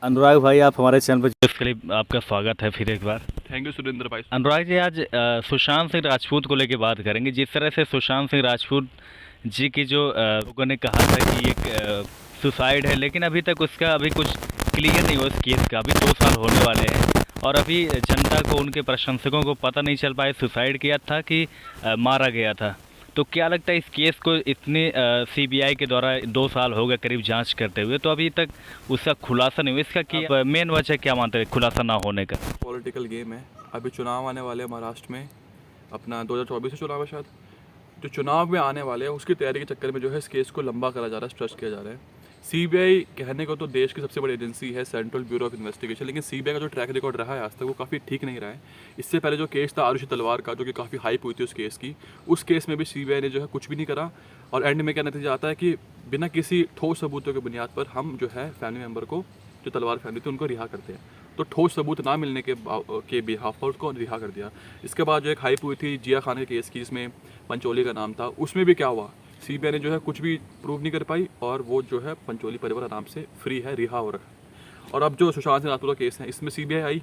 अनुराग भाई, आप हमारे चैनल पर इसके लिए आपका स्वागत है फिर एक बार। थैंक यू सुरेंद्र भाई। अनुराग जी, आज सुशांत सिंह राजपूत को लेकर बात करेंगे। जिस तरह से सुशांत सिंह राजपूत जी की जो लोगों ने कहा था कि एक सुसाइड है, लेकिन अभी तक उसका अभी कुछ क्लियर नहीं हुआ उस केस का। अभी 2 साल होने वाले हैं और अभी जनता को, उनके प्रशंसकों को पता नहीं चल पाया सुसाइड किया था कि मारा गया था। तो क्या लगता है इस केस को इतने सीबीआई के द्वारा 2 साल हो गए करीब जांच करते हुए, तो अभी तक उसका खुलासा नहीं हुआ। इसका क्या मेन वजह क्या मानते हैं खुलासा ना होने का? पॉलिटिकल गेम है। अभी चुनाव आने वाले हैं महाराष्ट्र में। अपना 2024 से चुनाव है शायद। जो चुनाव में आने वाले हैं उसकी तैयारी के चक्कर में जो है इस केस को लंबा करा जा रहा है, स्ट्रेच किया जा रहा है। सीबीआई कहने को तो देश की सबसे बड़ी एजेंसी है, सेंट्रल ब्यूरो ऑफ इन्वेस्टिगेशन, लेकिन सीबीआई का जो ट्रैक रिकॉर्ड रहा है आज तक वो काफ़ी ठीक नहीं रहा है। इससे पहले जो केस था आरुषि तलवार का, जो कि काफ़ी हाइप हुई थी उस केस की, उस केस में भी सीबीआई ने जो है कुछ भी नहीं करा। और एंड में क्या नतीजा आता है कि बिना किसी ठोस सबूतों के बुनियाद पर हम जो है फैमिली मेम्बर को, जो तलवार फैमिली थी, उनको रिहा करते हैं। तो ठोस सबूत ना मिलने के बिहाफ पर उसको रिहा कर दिया। इसके बाद जो एक हाइप हुई थी जिया खान के केस की, जिसमें पंचोली का नाम था, उसमें भी क्या हुआ, सीबीआई ने जो है कुछ भी प्रूव नहीं कर पाई और वो जो है पंचोली परिवार आराम से फ्री है, रिहा हो रखा। और अब जो सुशांत सिंह राजपूत का केस है, इसमें सीबीआई आई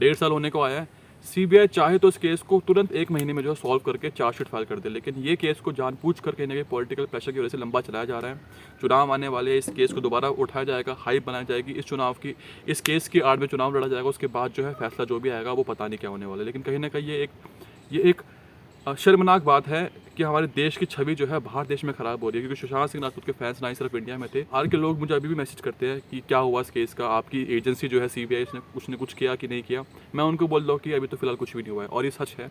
1.5 साल होने को आया है। सीबीआई चाहे तो इस केस को तुरंत 1 महीने में जो है सॉल्व करके चार्जशीट फाइल कर दे, लेकिन ये केस को जानबूझ कर कहीं ना कहीं पॉलिटिकल प्रेशर की वजह से लंबा चलाया जा रहा है। चुनाव आने वाले, इस केस को दोबारा उठाया जाएगा, हाइप बनाई जाएगी इस चुनाव की, इस केस की आड़ में चुनाव लड़ा जाएगा। उसके बाद जो है फैसला जो भी आएगा वो पता नहीं क्या होने वाला है। लेकिन कहीं ना कहीं ये एक शर्मनाक बात है कि हमारे देश की छवि जो है बाहर देश में ख़राब हो रही है, क्योंकि सुशांत सिंह राजपूत के फैंस ना ही सिर्फ इंडिया में थे, बाहर के लोग मुझे अभी भी मैसेज करते हैं कि क्या हुआ इस केस का, आपकी एजेंसी जो है सीबीआई, उसने कुछ किया कि नहीं किया। मैं उनको बोल रहा हूँ कि अभी तो फिलहाल कुछ भी नहीं हुआ है। और ये सच है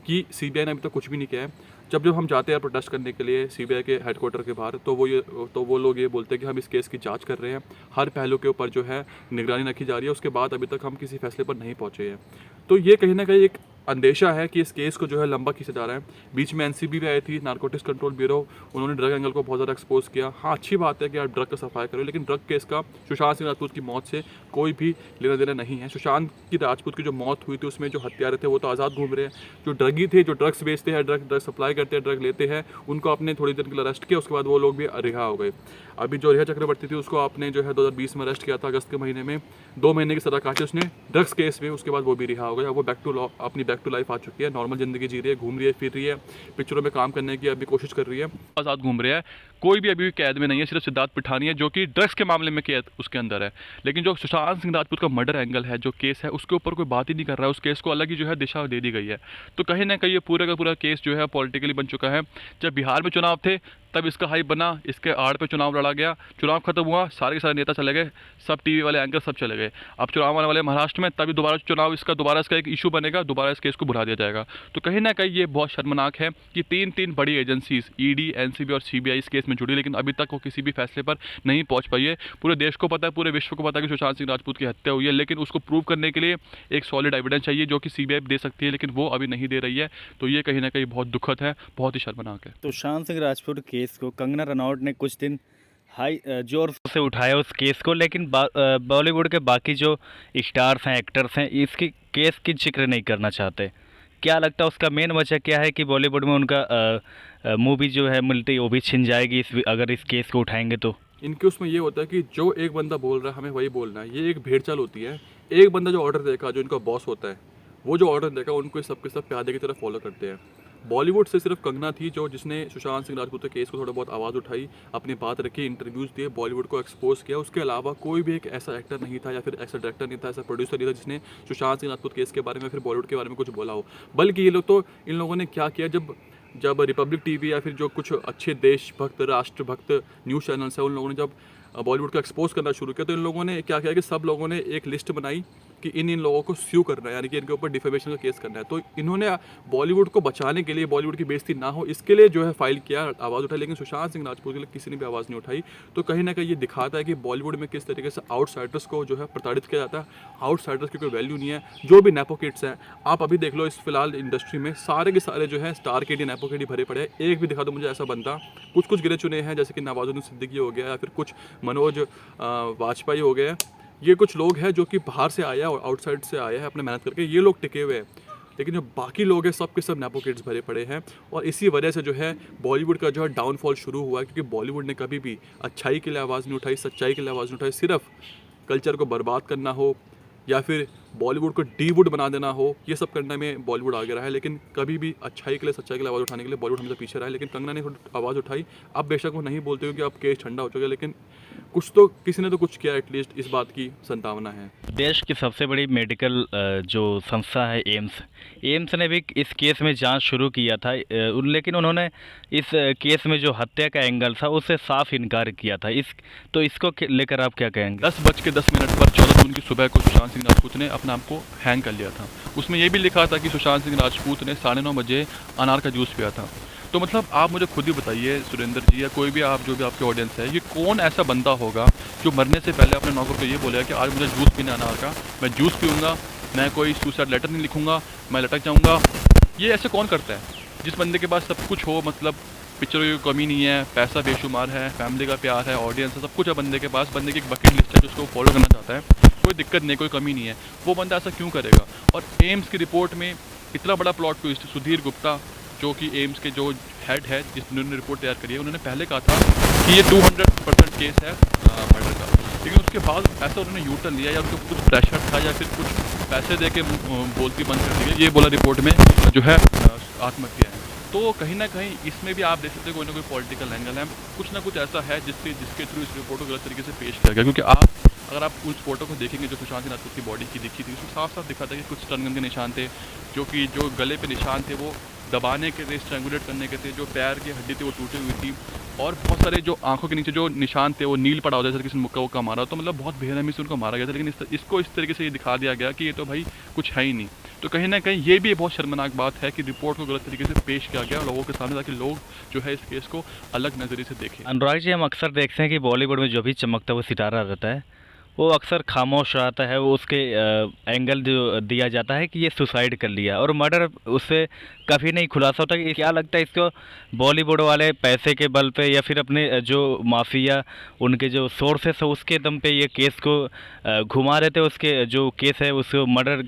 कि सीबीआई ने अभी तक कुछ भी नहीं किया है। जब हम जाते हैं प्रोटेस्ट करने के लिए सीबीआई के हेडक्वार्टर के बाहर, तो वो लोग ये बोलते हैं कि हम इस केस की जाँच कर रहे हैं, हर पहलू के ऊपर जो है निगरानी रखी जा रही है। उसके बाद अभी तक हम किसी फैसले पर नहीं पहुँचे हैं। तो ये कहीं ना कहीं एक अंदेशा है कि इस केस को जो है लंबा खींचा जा रहा है। बीच में एनसीबी भी आई थी, नारकोटिक्स कंट्रोल ब्यूरो, उन्होंने ड्रग एंगल को बहुत ज़्यादा एक्सपोज किया। हाँ, अच्छी बात है कि आप ड्रग का सफाई करो, लेकिन ड्रग केस का सुशांत सिंह राजपूत की मौत से कोई भी लेना देना नहीं है। सुशांत की राजपूत की जो मौत हुई थी उसमें जो हत्यारे थे वो तो आज़ाद घूम रहे हैं। जो ड्रगी थे, जो ड्रग्स बेचते हैं, ड्रग सप्लाई करते हैं, ड्रग लेते हैं, उनको आपने थोड़ी देर के लिए अरेस्ट किया, उसके बाद वो लोग भी रिहा हो गए। अभी जो रिया चक्रवर्ती थी उसको आपने जो है 2020 में अरेस्ट किया था, अगस्त के महीने में, 2 महीने की सजा काटी उसने ड्रग्स केस में। उसके बाद वो भी रिहा हो गया। वो बैक टू लाइफ आ चुकी है, नॉर्मल जिंदगी जी रही है, घूम रही है, फिर रही है, पिक्चरों में काम करने की अभी कोशिश कर रही है, आज़ाद घूम रही है। कोई भी अभी कैद में नहीं है, सिर्फ सिद्धार्थ पिठानी है जो कि ड्रग्स के मामले में कैद उसके अंदर है। लेकिन जो सुशांत सिंह राजपूत का मर्डर एंगल है, जो केस है, उसके ऊपर कोई बात ही नहीं कर रहा है। उस केस को अलग ही जो है दिशा दे दी गई है। तो कहीं ना कहीं ये पूरा का पूरा केस जो है पॉलिटिकली बन चुका है। जब बिहार में चुनाव थे तब इसका हाइप बना, इसके आड़ पे चुनाव लड़ा गया, चुनाव खत्म हुआ, सारे के सारे नेता चले गए, सब टीवी वाले एंकर सब चले गए। अब चुनाव आने वाले महाराष्ट्र में, तभी दोबारा चुनाव, दोबारा इसका एक इशू बनेगा, दोबारा इस केस को भुला दिया जाएगा। तो कहीं ना कहीं ये बहुत शर्मनाक है कि तीन बड़ी एजेंसीज ईडी, एनसीबी और सीबीआई इस केस में जुड़ी, लेकिन अभी तक वो किसी भी फैसले पर नहीं पहुंच पाई है। पूरे देश को पता है, पूरे विश्व को पता है कि सुशांत सिंह राजपूत की हत्या हुई है, लेकिन उसको प्रूव करने के लिए एक सॉलिड एविडेंस चाहिए जो कि सीबीआई दे सकती है, लेकिन वो अभी नहीं दे रही है। तो ये कहीं ना कहीं बहुत दुखद है, बहुत ही शर्मनाक है। तो सुशांत सिंह राजपूत केस को कंगना रनौत ने कुछ दिन हाई जोर से उठाया उस केस को, लेकिन बॉलीवुड के बाकी जो स्टार्स हैं, एक्टर्स हैं, इसकी केस की जिक्र नहीं करना चाहते। क्या लगता है उसका मेन वजह क्या है कि बॉलीवुड में उनका मूवी जो है मिलती वो भी छिन जाएगी अगर इस केस को उठाएंगे तो? इनके उसमें ये होता है कि जो एक बंदा बोल रहा है हमें वही बोलना है। ये एक भेड़चाल होती है। एक बंदा जो ऑर्डर देगा, जो इनका बॉस होता है, वो जो ऑर्डर देगा उनको सब के सब प्यादे की तरह फॉलो करते हैं। बॉलीवुड से सिर्फ कंगना थी जिसने सुशांत सिंह राजपूत के केस को थोड़ा बहुत आवाज़ उठाई, अपनी बात रखी, इंटरव्यूज़ दिए, बॉलीवुड को एक्सपोज किया। उसके अलावा कोई भी एक ऐसा एक्टर नहीं था, या फिर ऐसा डायरेक्टर नहीं था, ऐसा प्रोड्यूसर नहीं था जिसने सुशांत सिंह राजपूत केस के बारे में, फिर बॉलीवुड के बारे में कुछ बोला हो। बल्कि ये लोग तो, इन लोगों ने क्या किया, जब जब रिपब्लिक टीवी या फिर जो कुछ अच्छे देशभक्त, राष्ट्रभक्त न्यूज़ चैनल्स हैं, उन लोगों ने जब बॉलीवुड को एक्सपोज करना शुरू किया, तो इन लोगों ने क्या किया कि सब लोगों ने एक लिस्ट बनाई कि इन लोगों को स्यू करना है, यानी कि इनके ऊपर डिफेमेशन का केस करना है। तो इन्होंने बॉलीवुड को बचाने के लिए, बॉलीवुड की बेइज्जती ना हो इसके लिए जो है फाइल किया, आवाज़ उठाई, लेकिन सुशांत सिंह राजपूत के लिए किसी ने भी आवाज़ नहीं उठाई। तो कहीं ना कहीं ये दिखाता है कि बॉलीवुड में किस तरीके से आउटसाइडर्स को जो है प्रताड़ित किया जाता है। आउटसाइडर्स की कोई वैल्यू नहीं है। जो भी नेपो किड्स हैं, आप अभी देख लो, इस फिलहाल इंडस्ट्री में सारे के सारे जो है स्टार के डी, नेपो के डी भरे पड़े हैं। एक भी दिखा दो मुझे ऐसा बंदा, कुछ गिने चुने हैं, जैसे कि नवाजुद्दीन सिद्दीकी हो गया, या फिर कुछ मनोज वाजपेयी हो गए। ये कुछ लोग हैं जो कि बाहर से आया और आउटसाइड से आया है अपने मेहनत करके, ये लोग टिके हुए हैं। लेकिन जो बाकी लोग हैं सब के सब नेपो किड्स भरे पड़े हैं। और इसी वजह से जो है बॉलीवुड का जो है डाउनफॉल शुरू हुआ है, क्योंकि बॉलीवुड ने कभी भी अच्छाई के लिए आवाज़ नहीं उठाई, सच्चाई के लिए आवाज़ नहीं उठाई, सिर्फ कल्चर को बर्बाद करना हो या फिर बॉलीवुड को डीवुड बना देना हो, ये सब करने में बॉलीवुड आगे रहा है। लेकिन कभी भी अच्छाई के लिए, सच्चाई के लिए आवाज़ उठाने के लिए बॉलीवुड हमेशा पीछे रहा है। लेकिन कंगना ने आवाज़ उठाई। अब बेशक वो नहीं बोलते क्योंकि अब केस ठंडा हो चुका है, लेकिन कुछ तो किसी ने तो कुछ किया, एटलीस्ट इस बात की संभावना है। देश की सबसे बड़ी मेडिकल जो संस्था है एम्स ने भी इस केस में जांच शुरू किया था, लेकिन उन्होंने इस केस में जो हत्या का एंगल था उससे साफ इनकार किया था। तो इसको लेकर आप क्या कहेंगे? 10:10 पर 14 जून की सुबह को सुशांत सिंह राजपूत ने अपने आप को हैंग कर लिया था। उसमें यह भी लिखा था कि सुशांत सिंह राजपूत ने 9:30 बजे अनार का जूस पिया था। तो मतलब आप मुझे खुद ही बताइए सुरेंद्र जी, या कोई भी आप जो भी आपके ऑडियंस है, ये कौन ऐसा बंदा होगा जो मरने से पहले अपने नौकर को ये बोलेगा कि आज मुझे जूस पीना अनार का, मैं जूस पीऊँगा, मैं कोई सुसाइड लेटर नहीं लिखूँगा, मैं लटक जाऊँगा। ये ऐसे कौन करता है? जिस बंदे के पास सब कुछ हो, मतलब पिक्चरों की कमी नहीं है, पैसा बेशुमार है, फैमिली का प्यार है, ऑडियंस है, सब कुछ है बंदे के पास, बंदे की एक बकेट लिस्ट है जो उसको फॉलो करना चाहता है, कोई दिक्कत नहीं, कोई कमी नहीं है, वो बंदा ऐसा क्यों करेगा? और एम्स की रिपोर्ट में इतना बड़ा प्लॉट ट्विस्ट, सुधीर गुप्ता जो कि एम्स के जो हेड है जिन्होंने रिपोर्ट तैयार करी है, उन्होंने पहले कहा था कि ये 200% केस है मर्डर का, लेकिन उसके बाद ऐसा उन्होंने यू टर्न लिया, या उनको कुछ प्रेशर था या फिर कुछ पैसे दे के बोलती बंद कर दी, ये बोला रिपोर्ट में जो है आत्महत्या है। तो कहीं ना कहीं इसमें भी आप देख सकते हो कोई ना कोई पॉलिटिकल एंगल है, कुछ ना कुछ ऐसा है जिसके थ्रू इस रिपोर्ट को गलत तरीके से पेश किया गया। क्योंकि अगर आप उस फोटो को देखेंगे जो सुशांत सिंह राजपूत की बॉडी की दिखी थी, उसमें साफ साफ दिखा था कि कुछ स्टन के निशान थे, जो गले पे निशान थे वो दबाने के थे, स्ट्रैंगुलेट करने के थे, जो पैर की हड्डी थी वो टूटी हुई थी, और बहुत सारे जो आंखों के नीचे जो निशान थे वो नील पड़ा होता है, किसी ने मुक्का वुक्का मारा। तो मतलब बहुत बेरहमी से उनको मारा गया था, लेकिन इसको इस तरीके से ये दिखा दिया गया कि ये तो भाई कुछ है ही नहीं। तो कहीं ना कहीं ये भी बहुत शर्मनाक बात है कि रिपोर्ट को गलत तरीके से पेश किया गया लोगों के सामने, ताकि लोग जो है इस केस को अलग नज़रिए से देखें। अनुराग जी, हम अक्सर देखते हैं कि बॉलीवुड में जो भी चमकता हुआ सितारा रहता है वो अक्सर खामोश रहता है, वो उसके एंगल जो दिया जाता है कि ये सुसाइड कर लिया, और मर्डर उससे कभी नहीं खुलासा होता। कि क्या लगता है इसको बॉलीवुड वाले पैसे के बल पे या फिर अपने जो माफिया उनके जो सोर्सेस है उसके दम पे ये केस को घुमा देते हैं, उसके जो केस है उसको मर्डर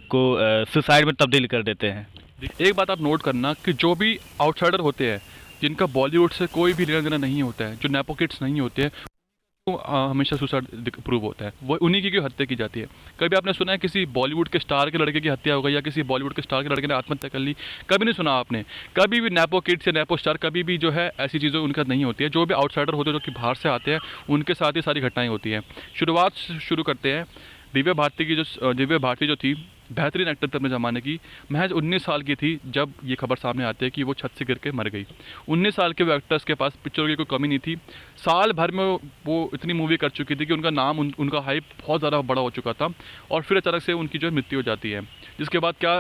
को सुसाइड में तब्दील कर देते हैं? एक बात आप नोट करना कि जो भी आउटसाइडर होते हैं, जिनका बॉलीवुड से कोई भी लेना देना नहीं होता है, जो नेपो किड्स नहीं होते हैं, हमेशा सुसाइड प्रूव होता है, वो उन्हीं की हत्या की जाती है। कभी आपने सुना है किसी बॉलीवुड के स्टार के लड़के की हत्या हो गई, या किसी बॉलीवुड के स्टार के लड़के ने आत्महत्या कर ली? कभी नहीं सुना आपने। कभी भी नेपो किड्स या नेपो स्टार कभी भी जो है ऐसी चीज़ें उनका नहीं होती है। जो भी आउटसाइडर होते हैं, जो कि बाहर से आते हैं, उनके साथ ही सारी घटनाएं होती हैं। शुरू करते हैं दिव्या भारती जो थी, बेहतरीन एक्टर थी अपने ज़माने की, महज 19 साल की थी जब ये खबर सामने आती है कि वो छत से गिर के मर गई। 19 साल के वो एक्टर्स के पास पिक्चरों की कोई कमी नहीं थी। साल भर में वो इतनी मूवी कर चुकी थी कि उनका नाम उनका हाइप बहुत ज़्यादा बड़ा हो चुका था, और फिर अचानक से उनकी जो मृत्यु हो जाती है। जिसके बाद क्या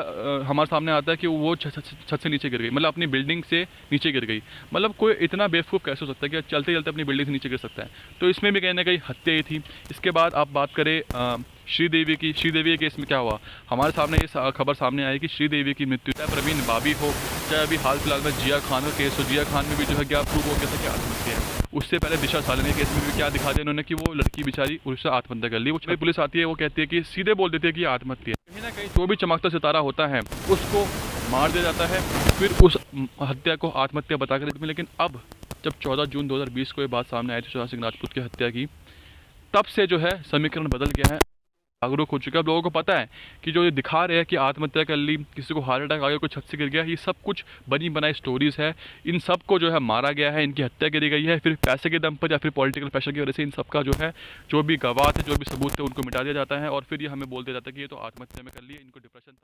हमारे सामने आता है कि वो छत से नीचे गिर गई, मतलब अपनी बिल्डिंग से नीचे गिर गई। मतलब कोई इतना बेवकूफ़ कैसे हो सकता है कि चलते चलते अपनी बिल्डिंग से नीचे गिर सकता है? तो इसमें भी कहीं ना कहीं हत्या ही थी। इसके बाद आप बात करें श्रीदेवी के केस में क्या हुआ, हमारे सामने ये खबर सामने आई कि श्रीदेवी की मृत्यु, चाहे प्रवीण बाबी हो, चाहे अभी हाल फिलहाल में जिया खान का केस हो, जिया खान में भी जो है क्या प्रूव हो गया था कि आत्महत्या है। उससे पहले दिशा सालिनी केस में भी क्या दिखा दिया उन्होंने कि वो लड़की बेचारी उससे आत्महत्या कर ली। वो पुलिस आती है, वो कहती है कि सीधे बोल देती है कि आत्महत्या है। कहीं ना कहीं जो भी चमकता सितारा होता है उसको मार दिया जाता है, फिर उस हत्या को आत्महत्या बताकर। लेकिन अब जब 14 जून 2020 को ये बात सामने आई थी सुशांत सिंह राजपूत की हत्या की, तब से जो है समीकरण बदल गया है, जागरूक हो चुका है। अब लोगों को पता है कि जो ये दिखा रहे हैं कि आत्महत्या कर ली, किसी को हार्ट अटैक आ गया, कोई छत से गिर गया, ये सब कुछ बनी बनाई स्टोरीज है। इन सब को जो है मारा गया है, इनकी हत्या करी गई है, फिर पैसे के दम पर या फिर पॉलिटिकल प्रेशर की वजह से इन सब का जो है जो भी गवाह थे, जो भी सबूत थे, उनको मिटा दिया जाता है, और फिर ये हमें बोल दिया जाता है कि ये तो आत्महत्या में कर ली, इनको डिप्रेशन था।